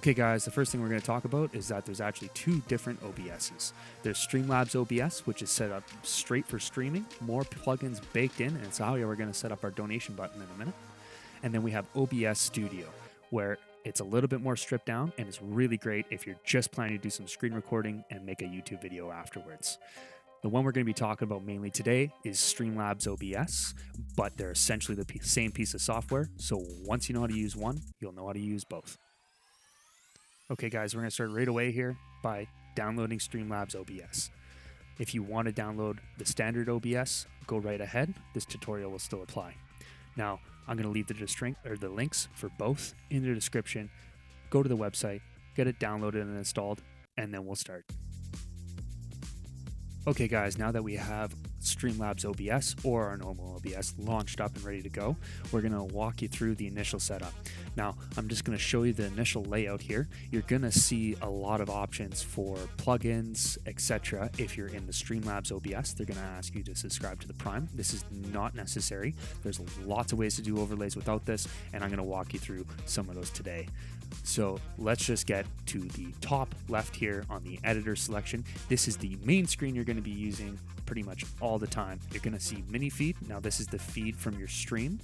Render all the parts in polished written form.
Okay guys, the first thing we're going to talk about is that there's actually two different OBSs. There's Streamlabs OBS, which is set up straight for streaming, more plugins baked in, and it's how we're going to set up our donation button in a minute. And then we have OBS Studio, where it's a little bit more stripped down and it's really great if you're just planning to do some screen recording and make a YouTube video afterwards. The one we're going to be talking about mainly today is Streamlabs OBS, but they're essentially the same piece of software. So once you know how to use one, you'll know how to use both. Okay guys, we're going to start right away here by downloading Streamlabs OBS. If you want to download the standard OBS, go right ahead. This tutorial will still apply. Now, I'm going to leave the links for both in the description. Go to the website, get it downloaded and installed, and then we'll start. Okay guys, now that we have Streamlabs OBS or our normal OBS launched up and ready to go, we're going to walk you through the initial setup. Now, I'm just going to show you the initial layout here. You're going to see a lot of options for plugins, etc. If you're in the Streamlabs OBS, they're going to ask you to subscribe to the Prime. This is not necessary. There's lots of ways to do overlays without this, and I'm going to walk you through some of those today. So let's just get to the top left here on the editor selection. This is the main screen you're going to be using pretty much all the time. You're going to see mini feed. Now this is the feed from your stream.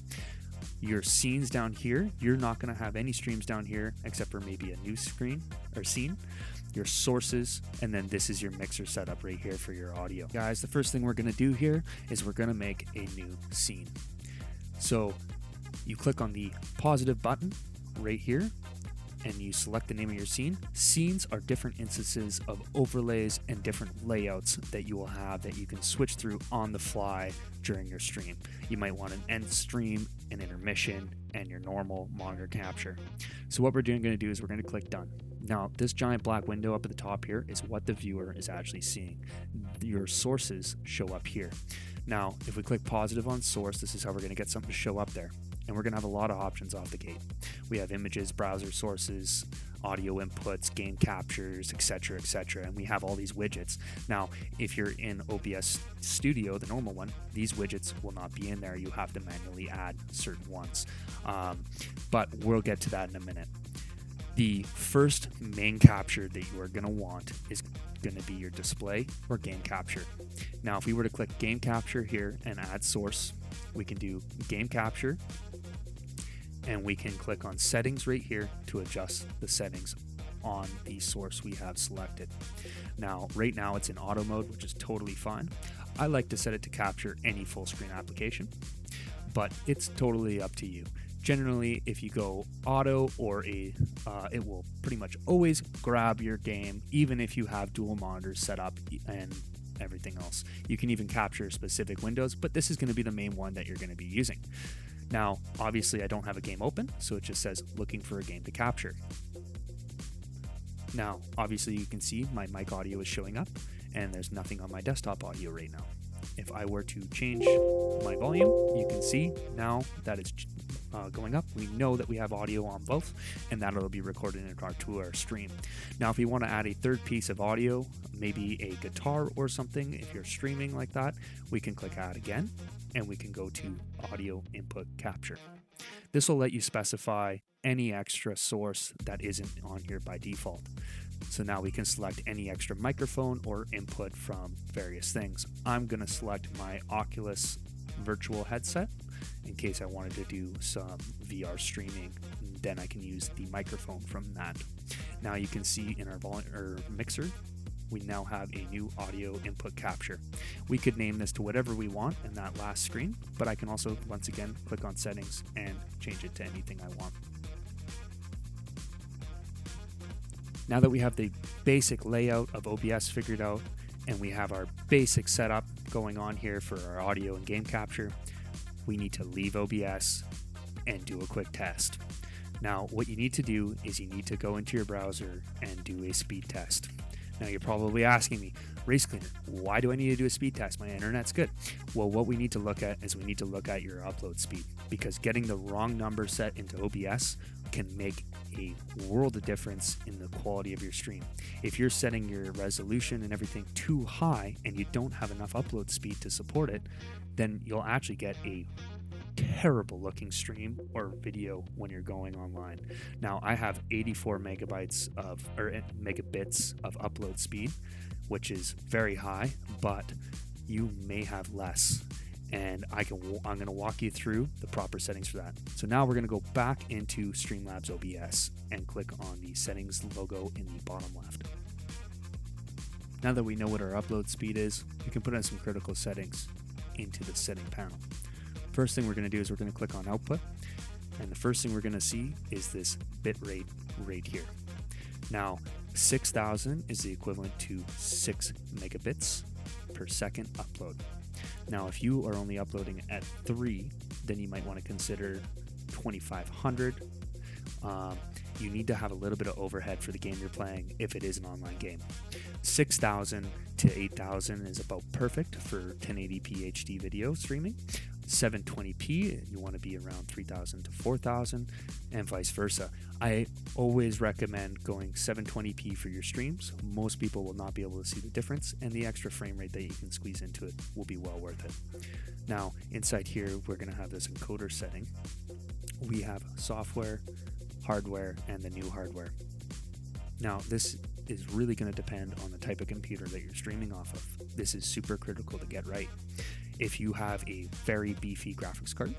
Your scenes down here, you're not going to have any streams down here except for maybe a new screen or scene. Your sources, and then this is your mixer setup right here for your audio. Guys, the first thing we're going to do here is we're going to make a new scene. So you click on the positive button right here and you select the name of your scene. Scenes are different instances of overlays and different layouts that you will have that you can switch through on the fly during your stream. You might want an end stream, an intermission, and your normal monitor capture. So what we're going to do is we're going to click done. Now, this giant black window up at the top here is what the viewer is actually seeing. Your sources show up here. Now, if we click positive on source, this is how we're going to get something to show up there. And we're going to have a lot of options off the gate. We have images, browser sources, audio inputs, game captures, etc., etc. And we have all these widgets. Now, if you're in OBS Studio, the normal one, these widgets will not be in there. You have to manually add certain ones. But we'll get to that in a minute. The first main capture that you are going to want is going to be your display or game capture. Now, if we were to click game capture here and add source, we can do game capture, and we can click on settings right here to adjust the settings on the source we have selected. Now, right now it's in auto mode, which is totally fine. I like to set it to capture any full screen application, but it's totally up to you. Generally, if you go auto or it will pretty much always grab your game, even if you have dual monitors set up and everything else. You can even capture specific windows, but this is going to be the main one that you're going to be using. Now, obviously I don't have a game open, so it just says looking for a game to capture. Now, obviously you can see my mic audio is showing up and there's nothing on my desktop audio right now. If I were to change my volume, you can see now that it's going up. We know that we have audio on both, and that'll be recorded into our stream. Now, if you want to add a third piece of audio, maybe a guitar or something, if you're streaming like that, we can click add again, and we can go to audio input capture. This will let you specify any extra source that isn't on here by default. So now we can select any extra microphone or input from various things. I'm going to select my Oculus virtual headset in case I wanted to do some VR streaming. Then I can use the microphone from that. Now you can see in our mixer, we now have a new audio input capture. We could name this to whatever we want in that last screen, but I can also, once again, click on settings and change it to anything I want. Now that we have the basic layout of OBS figured out and we have our basic setup going on here for our audio and game capture, we need to leave OBS and do a quick test. Now, what you need to do is you need to go into your browser and do a speed test. Now, you're probably asking me, Race Cleaner, why do I need to do a speed test? My internet's good. Well, what we need to look at is we need to look at your upload speed, because getting the wrong number set into OBS can make a world of difference in the quality of your stream. If you're setting your resolution and everything too high and you don't have enough upload speed to support it, then you'll actually get a terrible looking stream or video when you're going online. Now I have 84 megabytes of or megabits of upload speed, which is very high, but you may have less. And I'm going to walk you through the proper settings for that. So now we're going to go back into Streamlabs OBS and click on the settings logo in the bottom left. Now that we know what our upload speed is, we can put in some critical settings into the setting panel. First thing we're going to do is we're going to click on output, and the first thing we're going to see is this bit rate right here. Now 6,000 is the equivalent to 6 megabits per second upload. Now if you are only uploading at 3, then you might want to consider 2,500. You need to have a little bit of overhead for the game you're playing if it is an online game. 6,000 to 8,000 is about perfect for 1080p HD video streaming. 720p, you want to be around 3,000 to 4,000, and vice versa. I always recommend going 720p for your streams. Most people will not be able to see the difference, and the extra frame rate that you can squeeze into it will be well worth it. Now, inside here, we're going to have this encoder setting. We have software, hardware, and the new hardware. Now, this is really going to depend on the type of computer that you're streaming off of. This is super critical to get right. If you have a very beefy graphics card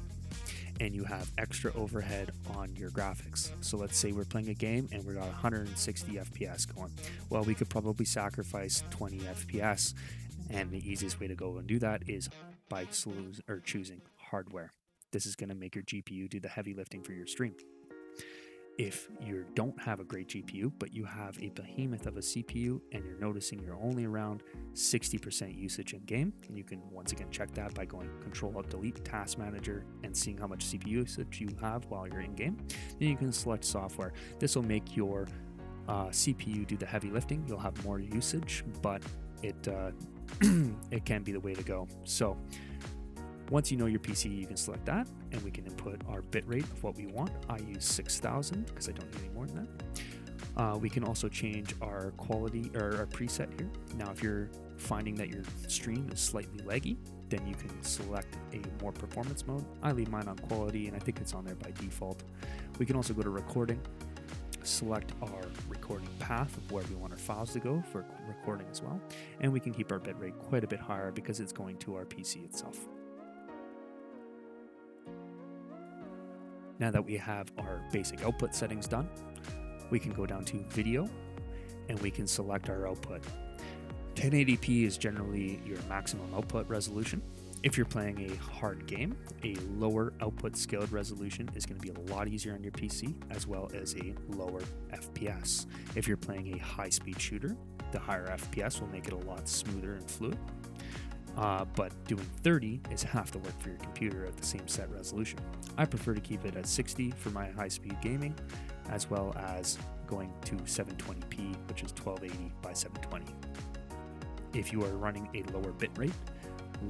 and you have extra overhead on your graphics, so let's say we're playing a game and we got 160 FPS going, well, we could probably sacrifice 20 FPS, and the easiest way to go and do that is by choosing hardware. This is going to make your GPU do the heavy lifting for your stream. If you don't have a great GPU, but you have a behemoth of a CPU and you're noticing you're only around 60% usage in game, and you can once again check that by going Control-Alt-Delete Task Manager and seeing how much CPU usage you have while you're in game, then you can select software. This will make your CPU do the heavy lifting. You'll have more usage, but it can be the way to go. So once you know your PC, you can select that, and we can input our bitrate of what we want. I use 6,000 because I don't need any more than that. We can also change our quality or our preset here. Now, if you're finding that your stream is slightly laggy, then you can select a more performance mode. I leave mine on quality, and I think it's on there by default. We can also go to recording, select our recording path of where we want our files to go for recording as well, and we can keep our bitrate quite a bit higher because it's going to our PC itself. Now that we have our basic output settings done, we can go down to video and we can select our output. 1080p is generally your maximum output resolution. If you're playing a hard game, a lower output scaled resolution is going to be a lot easier on your PC, as well as a lower FPS. If you're playing a high-speed shooter, the higher FPS will make it a lot smoother and fluid. But doing 30 is half the work for your computer at the same set resolution. I prefer to keep it at 60 for my high-speed gaming, as well as going to 720p, which is 1280 by 720. If you are running a lower bitrate,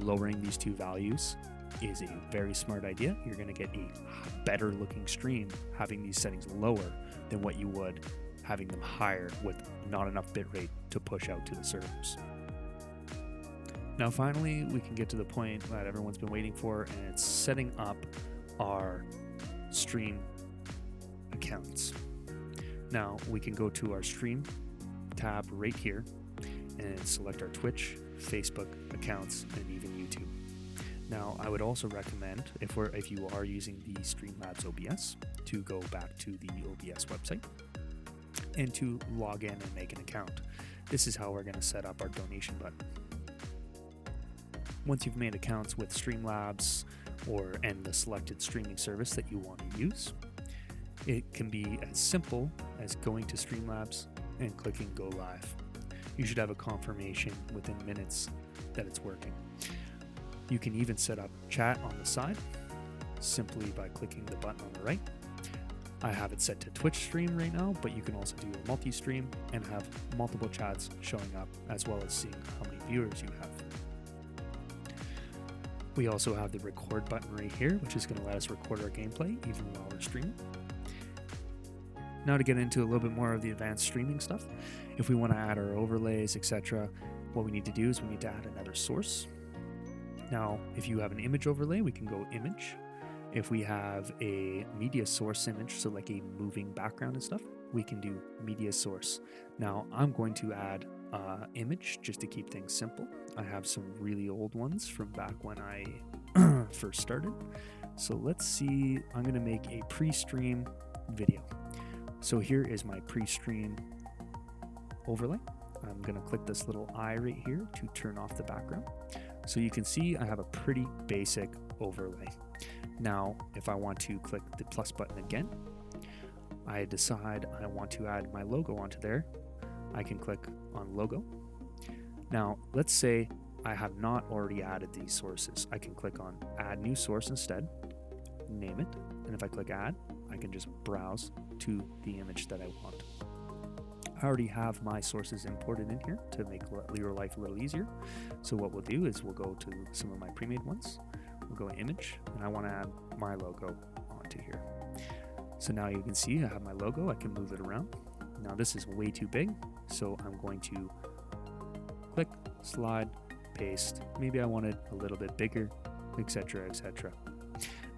lowering these two values is a very smart idea. You're going to get a better looking stream having these settings lower than what you would having them higher with not enough bitrate to push out to the servers. Now finally, we can get to the point that everyone's been waiting for, and it's setting up our stream accounts. Now we can go to our stream tab right here and select our Twitch, Facebook accounts, and even YouTube. Now I would also recommend, if you are using the Streamlabs OBS, to go back to the OBS website and to log in and make an account. This is how we're going to set up our donation button. Once you've made accounts with Streamlabs and the selected streaming service that you want to use, it can be as simple as going to Streamlabs and clicking Go Live. You should have a confirmation within minutes that it's working. You can even set up chat on the side simply by clicking the button on the right. I have it set to Twitch stream right now, but you can also do a multi-stream and have multiple chats showing up, as well as seeing how many viewers you have. We also have the record button right here, which is going to let us record our gameplay even while we're streaming. Now to get into a little bit more of the advanced streaming stuff, if we want to add our overlays, etc., what we need to do is we need to add another source. Now, if you have an image overlay, we can go image, If we have a media source image, so like a moving background and stuff, we can do media source. Now I'm going to add image just to keep things simple. I have some really old ones from back when I first started. So let's see, I'm going to make a pre-stream video. So here is my pre-stream overlay. I'm going to click this little eye right here to turn off the background. So you can see I have a pretty basic overlay. Now, if I want to click the plus button again, I decide I want to add my logo onto there. I can click on logo. Now, let's say I have not already added these sources. I can click on add new source instead, name it, and if I click add, I can just browse to the image that I want. I already have my sources imported in here to make your life a little easier. So what we'll do is we'll go to some of my pre-made ones. We'll go image, and I want to add my logo onto here. So now you can see I have my logo. I can move it around. Now this is way too big, so I'm going to click, slide, paste. Maybe I want it a little bit bigger, etc., etc.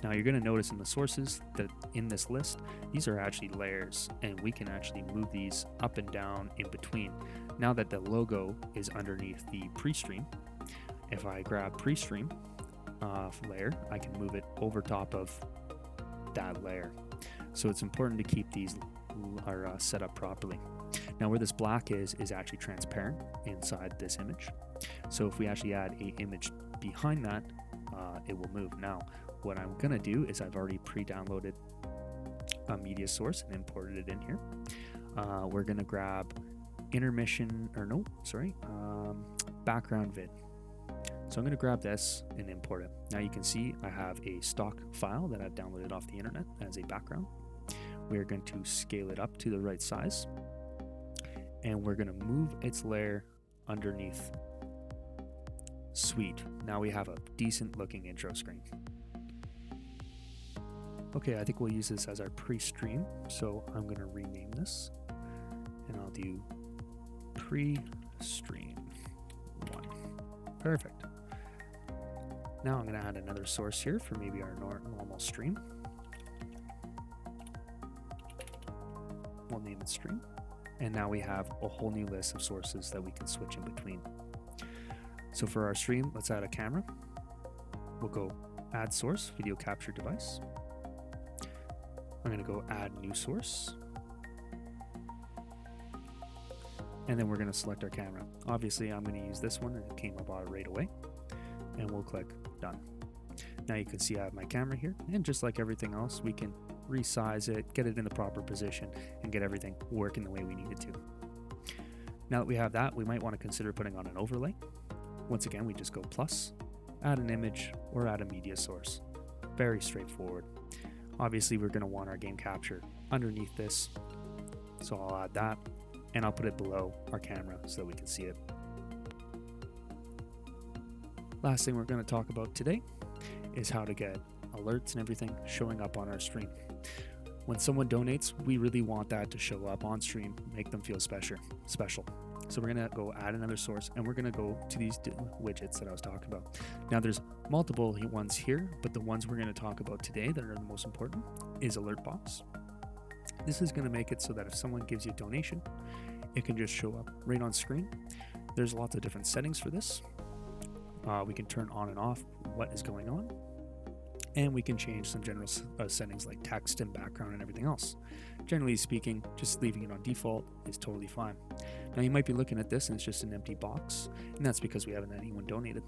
Now you're going to notice in the sources that in this list, these are actually layers, and we can actually move these up and down in between. Now that the logo is underneath the pre-stream, if I grab pre-stream layer, I can move it over top of that layer. So it's important to keep these are set up properly. Now where this black is actually transparent inside this image. So if we actually add an image behind that, it will move. Now what I'm gonna do is I've already pre-downloaded a media source and imported it in here. We're gonna grab background vid. So I'm gonna grab this and import it. Now you can see I have a stock file that I've downloaded off the internet as a background. We're going to scale it up to the right size, and we're going to move its layer underneath. Sweet. Now we have a decent looking intro screen. Okay, I think we'll use this as our pre-stream. So I'm going to rename this, and I'll do pre-stream 1. Perfect. Now I'm going to add another source here for maybe our normal stream. We'll name it stream. And now we have a whole new list of sources that we can switch in between. So for our stream, let's add a camera. We'll go add source, video capture device. I'm going to go add new source. And then we're going to select our camera. Obviously, I'm going to use this one, and it came up right away. And we'll click done. Now you can see I have my camera here, and just like everything else, we can resize it, get it in the proper position, and get everything working the way we need it to. Now that we have that, we might want to consider putting on an overlay. Once again, we just go plus, add an image, or add a media source. Very straightforward. Obviously, we're going to want our game capture underneath this, so I'll add that, and I'll put it below our camera so that we can see it. Last thing we're going to talk about today is how to get alerts and everything showing up on our stream. When someone donates, we really want that to show up on stream, make them feel special. So we're going to go add another source, and we're going to go to these widgets that I was talking about. Now there's multiple ones here, but the ones we're going to talk about today that are the most important is alert box. This is going to make it so that if someone gives you a donation, it can just show up right on screen. There's lots of different settings for this. We can turn on and off what is going on, and we can change some general settings like text and background and everything else. Generally speaking, just leaving it on default is totally fine. Now you might be looking at this and it's just an empty box, and that's because we haven't had anyone donated.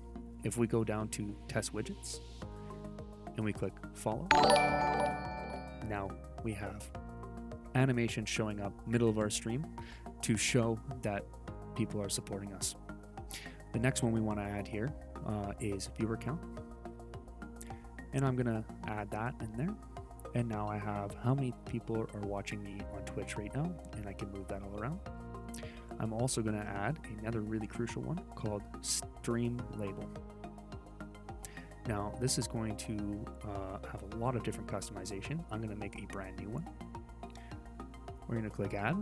If we go down to test widgets and we click follow, now we have animation showing up middle of our stream to show that people are supporting us. The next one we want to add here is viewer count. And I'm going to add that in there. And now I have how many people are watching me on Twitch right now, and I can move that all around. I'm also going to add another really crucial one called stream label. Now this is going to have a lot of different customization. I'm going to make a brand new one. We're going to click add,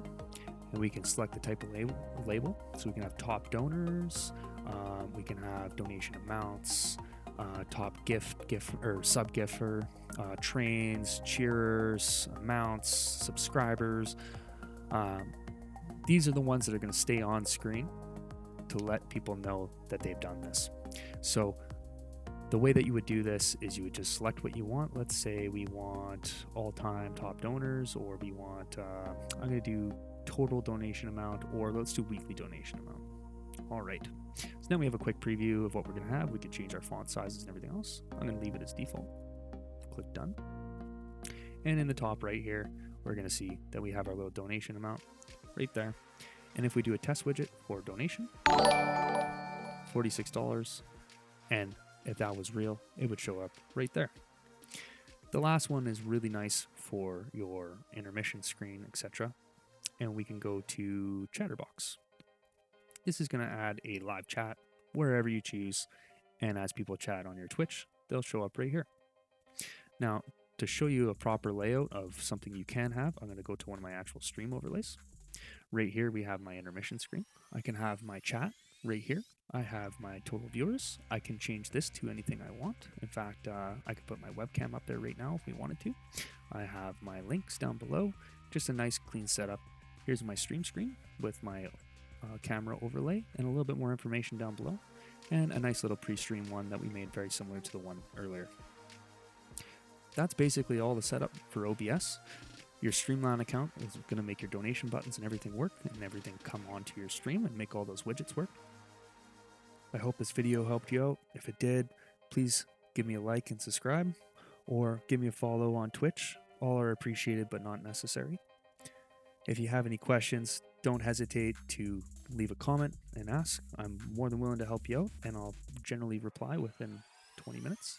and we can select the type of label. So we can have top donors, we can have donation amounts, top gift gift or sub gifter, trains, cheerers, amounts, subscribers. These are the ones that are going to stay on screen to let people know that they've done this. So the way that you would do this is you would just select what you want. Let's say we want all-time top donors, or we want, I'm going to do total donation amount, or let's do weekly donation amount. All right. So now we have a quick preview of what we're going to have. We can change our font sizes and everything else. I'm going to leave it as default. Click done. And in the top right here, we're going to see that we have our little donation amount right there. And if we do a test widget for donation, $46, and if that was real, it would show up right there. The last one is really nice for your intermission screen, etc. And we can go to Chatterbox. This is going to add a live chat wherever you choose. And as people chat on your Twitch, they'll show up right here. Now, to show you a proper layout of something you can have, I'm going to go to one of my actual stream overlays. Right here, we have my intermission screen. I can have my chat right here. I have my total viewers. I can change this to anything I want. In fact, I could put my webcam up there right now if we wanted to. I have my links down below. Just a nice clean setup. Here's my stream screen with my camera overlay and a little bit more information down below. And a nice little pre-stream one that we made very similar to the one earlier. That's basically all the setup for OBS. Your Streamline account is going to make your donation buttons and everything work, and everything come onto your stream and make all those widgets work. I hope this video helped you out. If it did, please give me a like and subscribe, or give me a follow on Twitch. All are appreciated but not necessary. If you have any questions, don't hesitate to leave a comment and ask. I'm more than willing to help you out, and I'll generally reply within 20 minutes.